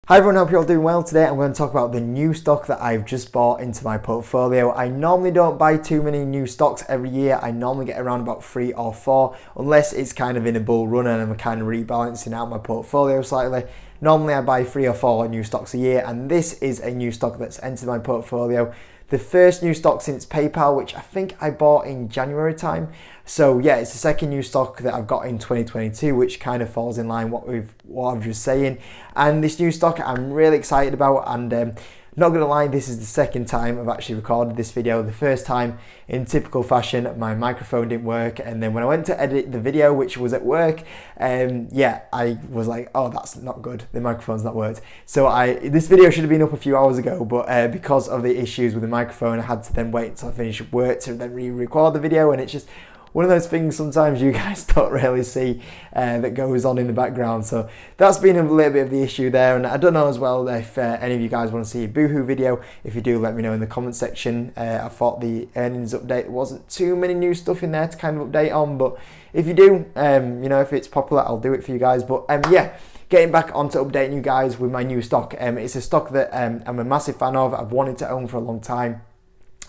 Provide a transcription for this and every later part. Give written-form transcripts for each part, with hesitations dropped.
Hi everyone, hope you're all doing well. Today I'm going to talk about the new stock that I've just bought into my portfolio. I normally don't buy too many new stocks every year. I normally get around about 3 or 4, unless it's kind of in a bull run and I'm kind of rebalancing out my portfolio slightly. Normally I buy 3 or 4 new stocks a year, and this is a new stock that's entered my portfolio. The first new stock since PayPal, which I think I bought in January time. So yeah, it's the second new stock that I've got in 2022, which kind of falls in line what I was just saying. And this new stock I'm really excited about, and not gonna lie, this is the second time I've actually recorded this video. The first time, in typical fashion, my microphone didn't work, and then when I went to edit the video, which was at work, yeah, I was like, oh, that's not good, the microphone's not worked. So this video should have been up a few hours ago, but because of the issues with the microphone, I had to then wait until I finished work to then re-record the video, and it's just one of those things sometimes you guys don't really see that goes on in the background. So that's been a little bit of the issue there, and I don't know as well if any of you guys want to see a Boohoo video. If you do, let me know in the comment section. I thought the earnings update, there wasn't too many new stuff in there to kind of update on, but if you do, you know, if it's popular, I'll do it for you guys. But yeah, getting back onto updating you guys with my new stock. It's a stock that I'm a massive fan of. I've wanted to own for a long time.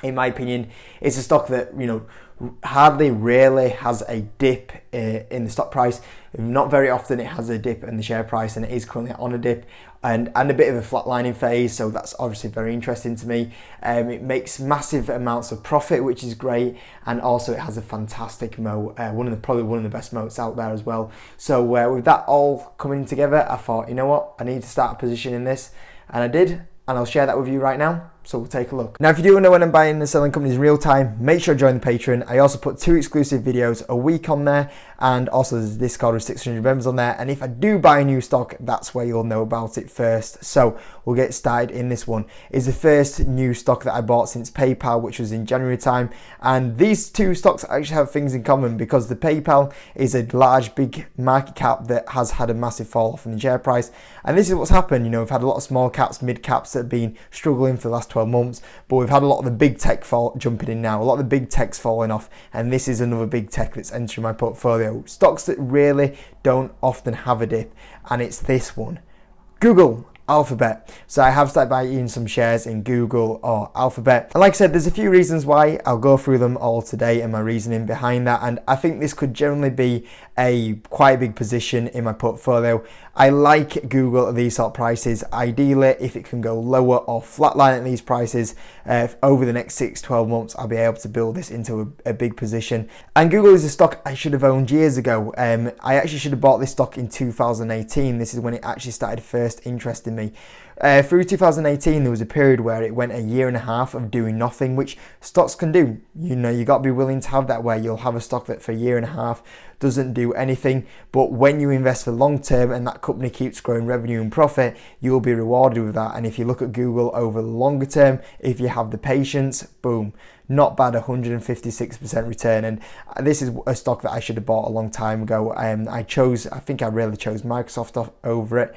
In my opinion, it's a stock that, you know, rarely has a dip in the stock price. Not very often it has a dip in the share price, and it is currently on a dip and a bit of a flatlining phase, so that's obviously very interesting to me. It makes massive amounts of profit, which is great, and also it has a fantastic moat, probably one of the best moats out there as well. So with that all coming together, I thought, you know what, I need to start a position in this, and I did, and I'll share that with you right now. So we'll take a look. Now, if you do want to know when I'm buying and selling companies in real time, make sure to join the Patreon. I also put 2 exclusive videos a week on there, and also there's a Discord with 600 members on there. And if I do buy a new stock, that's where you'll know about it first. So we'll get started in this one. It's the first new stock that I bought since PayPal, which was in January time. And these 2 stocks actually have things in common, because the PayPal is a large, big market cap that has had a massive fall off in the share price. And this is what's happened. You know, we've had a lot of small caps, mid caps that have been struggling for the last 12 months, but we've had a lot of the big tech jumping in now. A lot of the big tech's falling off, and this is another big tech that's entering my portfolio. Stocks that really don't often have a dip, and it's this one. Google, Alphabet. So I have started buying some shares in Google or Alphabet. And like I said, there's a few reasons why. I'll go through them all today and my reasoning behind that. And I think this could generally be quite a big position in my portfolio. I like Google at these sort of prices. Ideally, if it can go lower or flatline at these prices over the next 6-12 months, I'll be able to build this into a big position. And Google is a stock I should have owned years ago. I actually should have bought this stock in 2018. This is when it actually started first interesting me. Through 2018, there was a period where it went a year and a half of doing nothing, which stocks can do. You know, you got to be willing to have that, where you'll have a stock that for a year and a half doesn't do anything. But when you invest for long term and that company keeps growing revenue and profit, you will be rewarded with that. And if you look at Google over the longer term, if you have the patience, boom, not bad, 156% return. And this is a stock that I should have bought a long time ago. I think I really chose Microsoft over it,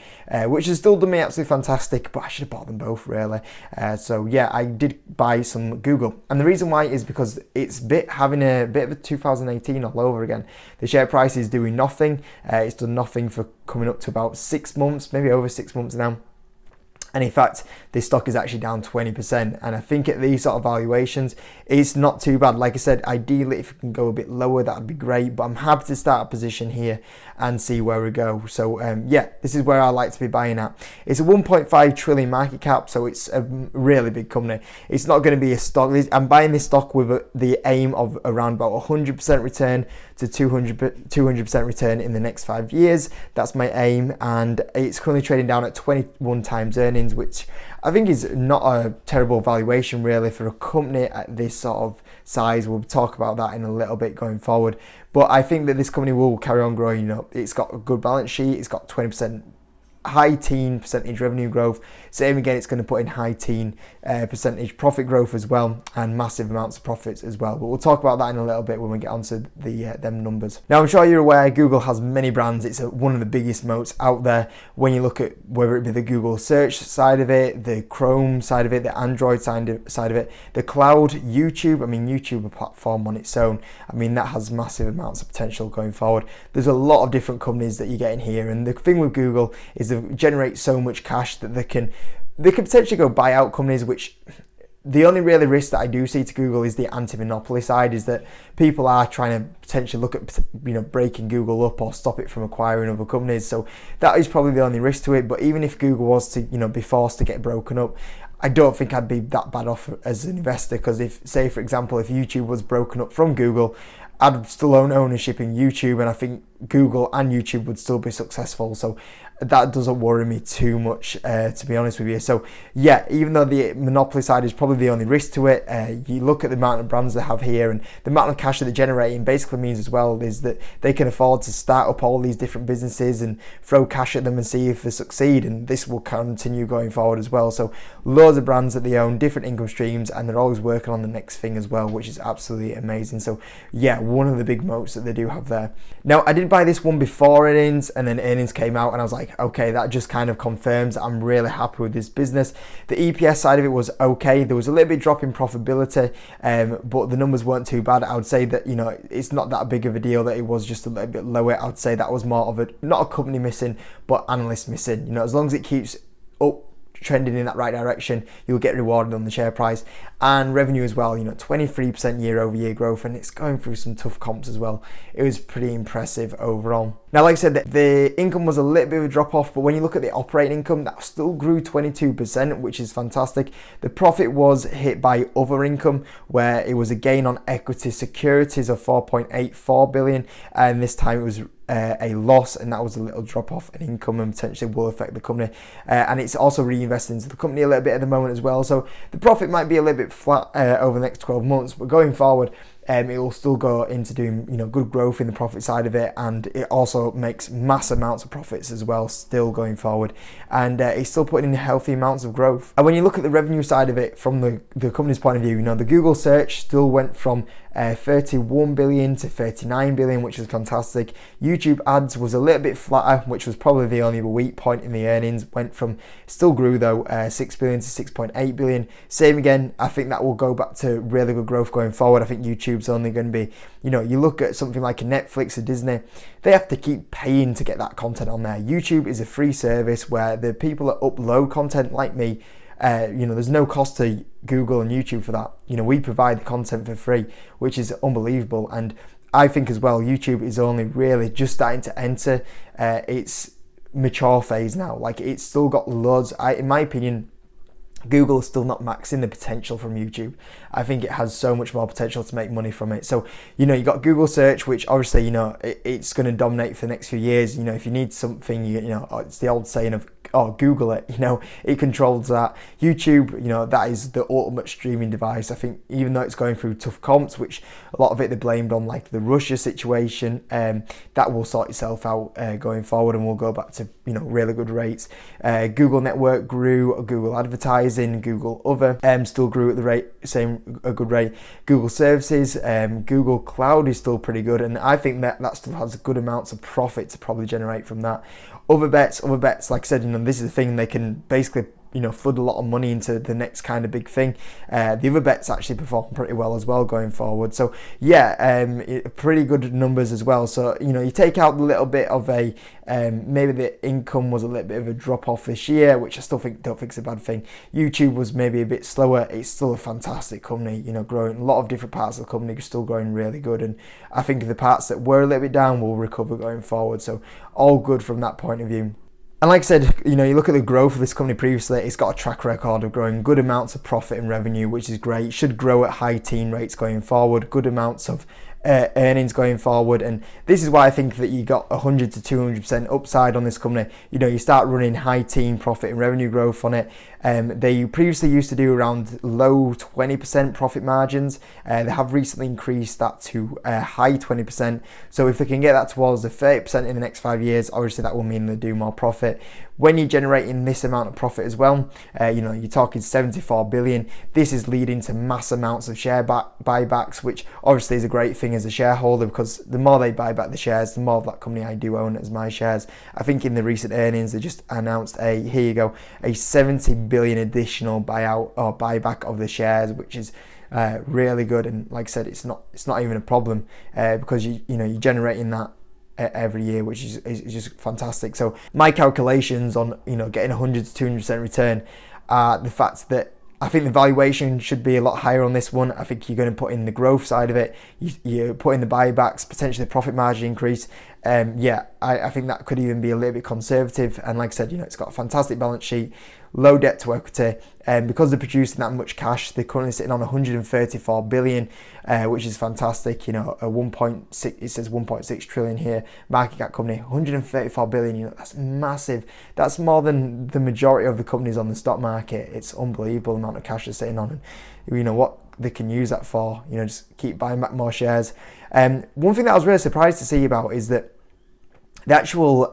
which has still done me absolutely fantastic, but I should have bought them both really. So yeah, I did buy some Google. And the reason why is because it's having a bit of a 2018 all over again. The share price is doing nothing. It's done nothing for coming up to about 6 months, maybe over 6 months now. And in fact, this stock is actually down 20%. And I think at these sort of valuations, it's not too bad. Like I said, ideally, if it can go a bit lower, that would be great. But I'm happy to start a position here and see where we go. So yeah, this is where I like to be buying at. It's a 1.5 trillion market cap, so it's a really big company. It's not going to be a stock. I'm buying this stock with the aim of around about 100% return to 200% return in the next 5 years. That's my aim, and it's currently trading down at 21 times earnings, which I think is not a terrible valuation really for a company at this sort of size. We'll talk about that in a little bit going forward, but I think that this company will carry on growing. You know, it's got a good balance sheet. It's got 20% high teen percentage revenue growth. Same again, it's going to put in high teen percentage profit growth as well, and massive amounts of profits as well. But we'll talk about that in a little bit when we get onto them numbers. Now, I'm sure you're aware Google has many brands. It's one of the biggest moats out there. When you look at whether it be the Google search side of it, the Chrome side of it, the Android side of it, the cloud, YouTube. I mean, YouTube, a platform on its own. I mean, that has massive amounts of potential going forward. There's a lot of different companies that you get in here, and the thing with Google is they generate so much cash that they can potentially go buy out companies, which the only really risk that I do see to Google is the anti-monopoly side, is that people are trying to potentially look at, breaking Google up or stop it from acquiring other companies. So that is probably the only risk to it. But even if Google was to, be forced to get broken up, I don't think I'd be that bad off as an investor, because if, say for example, if YouTube was broken up from Google, I'd still own ownership in YouTube, and I think Google and YouTube would still be successful. So that doesn't worry me too much, to be honest with you. So yeah, even though the monopoly side is probably the only risk to it, you look at the amount of brands they have here and the amount of cash that they're generating, basically means as well is that they can afford to start up all these different businesses and throw cash at them and see if they succeed, and this will continue going forward as well. So loads of brands that they own, different income streams, and they're always working on the next thing as well, which is absolutely amazing. So yeah, one of the big moats that they do have there. Now, I did buy this one before earnings, and then earnings came out and I was like, okay, that just kind of confirms that I'm really happy with this business. The EPS side of it was okay. There was a little bit drop in profitability, but the numbers weren't too bad. I would say that, it's not that big of a deal that it was just a little bit lower. I would say that was more of not a company missing, but analysts missing. As long as it keeps up, trending in that right direction, you'll get rewarded on the share price. And revenue as well, 23% year-over-year growth, and it's going through some tough comps as well. It was pretty impressive overall. Now, like I said, the income was a little bit of a drop off, but when you look at the operating income, that still grew 22%, which is fantastic. The profit was hit by other income, where it was a gain on equity securities of 4.84 billion, and this time it was a loss, and that was a little drop off in income and potentially will affect the company, and it's also reinvested into the company a little bit at the moment as well. So the profit might be a little bit flat over the next 12 months, but going forward, it will still go into doing good growth in the profit side of it, and it also makes mass amounts of profits as well still going forward, and it's still putting in healthy amounts of growth. And when you look at the revenue side of it from the company's point of view, the Google search still went from 31 billion to 39 billion, which was fantastic. YouTube ads was a little bit flatter, which was probably the only weak point in the earnings. Still grew though, 6 billion to 6.8 billion. Same again, I think that will go back to really good growth going forward. I think YouTube's only going to be, you look at something like a Netflix or Disney, they have to keep paying to get that content on there. YouTube is a free service where the people that upload content like me, there's no cost to Google and YouTube for that. We provide the content for free, which is unbelievable. And I think as well, YouTube is only really just starting to enter its mature phase now. Like, it's still got loads. In my opinion, Google is still not maxing the potential from YouTube. I think it has so much more potential to make money from it. So, you got Google search, which obviously, it's going to dominate for the next few years. If you need something, it's the old saying of, Google it, it controls that. YouTube, that is the ultimate streaming device. I think even though it's going through tough comps, which a lot of it they blamed on like the Russia situation, that will sort itself out going forward, and we'll go back to, really good rates. Google Network grew, Google Advertising, Google Other still grew at a good rate. Google Services, Google Cloud is still pretty good, and I think that still has good amounts of profit to probably generate from that. Other bets, like I said, this is the thing, they can basically flood a lot of money into the next kind of big thing. The other bets actually perform pretty well as well going forward. So yeah, pretty good numbers as well. So you take out a little bit of a maybe the income was a little bit of a drop off this year, which I still don't think is a bad thing. YouTube was maybe a bit slower. It's still a fantastic company, growing. A lot of different parts of the company are still growing really good, and I think the parts that were a little bit down will recover going forward. So all good from that point of view. And like I said, you look at the growth of this company previously, it's got a track record of growing good amounts of profit and revenue, which is great. It should grow at high teen rates going forward, good amounts of earnings going forward, and this is why I think that you got 100 to 200% upside on this company. You start running high teen profit and revenue growth on it. They previously used to do around low 20% profit margins. They have recently increased that to high 20%. So if they can get that towards the 30% in the next 5 years, obviously that will mean they do more profit. When you're generating this amount of profit as well, you're talking 74 billion. This is leading to mass amounts of share buybacks, which obviously is a great thing as a shareholder, because the more they buy back the shares, the more of that company I do own as my shares. I think in the recent earnings, they just announced a 70 billion additional buyout or buyback of the shares, which is really good. And like I said, it's not even a problem because you're generating that every year, which is just fantastic. So my calculations on getting 100 to 200% return are the fact that I think the valuation should be a lot higher on this one. I think you're going to put in the growth side of it. You put in the buybacks, potentially the profit margin increase. I think that could even be a little bit conservative. And like I said, it's got a fantastic balance sheet, low debt to equity, and because they're producing that much cash, they're currently sitting on 134 billion, which is fantastic. A 1.6, it says 1.6 trillion here, market cap company, 134 billion. That's massive. That's more than the majority of the companies on the stock market. It's unbelievable the amount of cash they're sitting on, and what they can use that for. Just keep buying back more shares. One thing that I was really surprised to see about is that the actual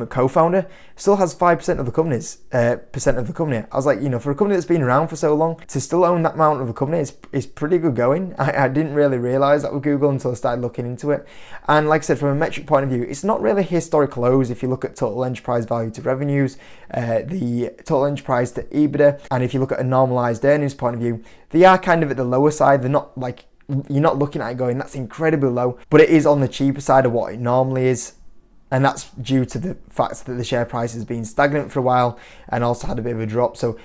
co-founder still has 5% of the company. I was like, for a company that's been around for so long, to still own that amount of the company is pretty good going. I didn't really realize that with Google until I started looking into it. And like I said, from a metric point of view, it's not really historic lows if you look at total enterprise value to revenues, the total enterprise to EBITDA, and if you look at a normalized earnings point of view, they are kind of at the lower side. They're not like, you're not looking at it going, that's incredibly low, but it is on the cheaper side of what it normally is. And that's due to the fact that the share price has been stagnant for a while and also had a bit of a drop. So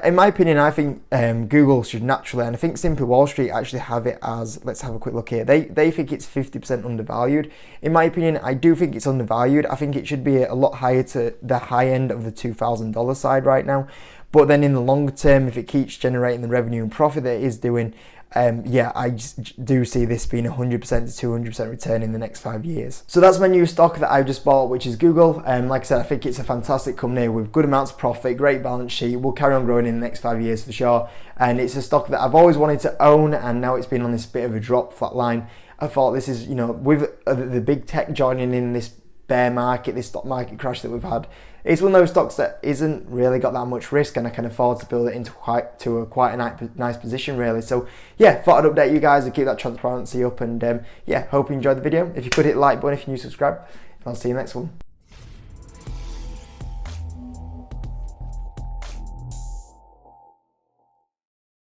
in my opinion, I think Google should naturally, and I think Simply Wall Street actually have it as, let's have a quick look here. They think it's 50% undervalued. In my opinion, I do think it's undervalued. I think it should be a lot higher to the high end of the $2,000 side right now. But then in the longer term, if it keeps generating the revenue and profit that it is doing, I just do see this being 100% to 200% return in the next 5 years. So that's my new stock that I just bought, which is Google. Like I said, I think it's a fantastic company with good amounts of profit, great balance sheet. We'll carry on growing in the next 5 years for sure. And it's a stock that I've always wanted to own, and now it's been on this bit of a drop, flat line. I thought this is, with the big tech joining in this bear market, this stock market crash that we've had, it's one of those stocks that isn't really got that much risk, and I can afford to build it into quite a nice position really. So thought I'd update you guys and keep that transparency up, and hope you enjoyed the video. If you could, hit the like button if you're new, subscribe, and I'll see you next one.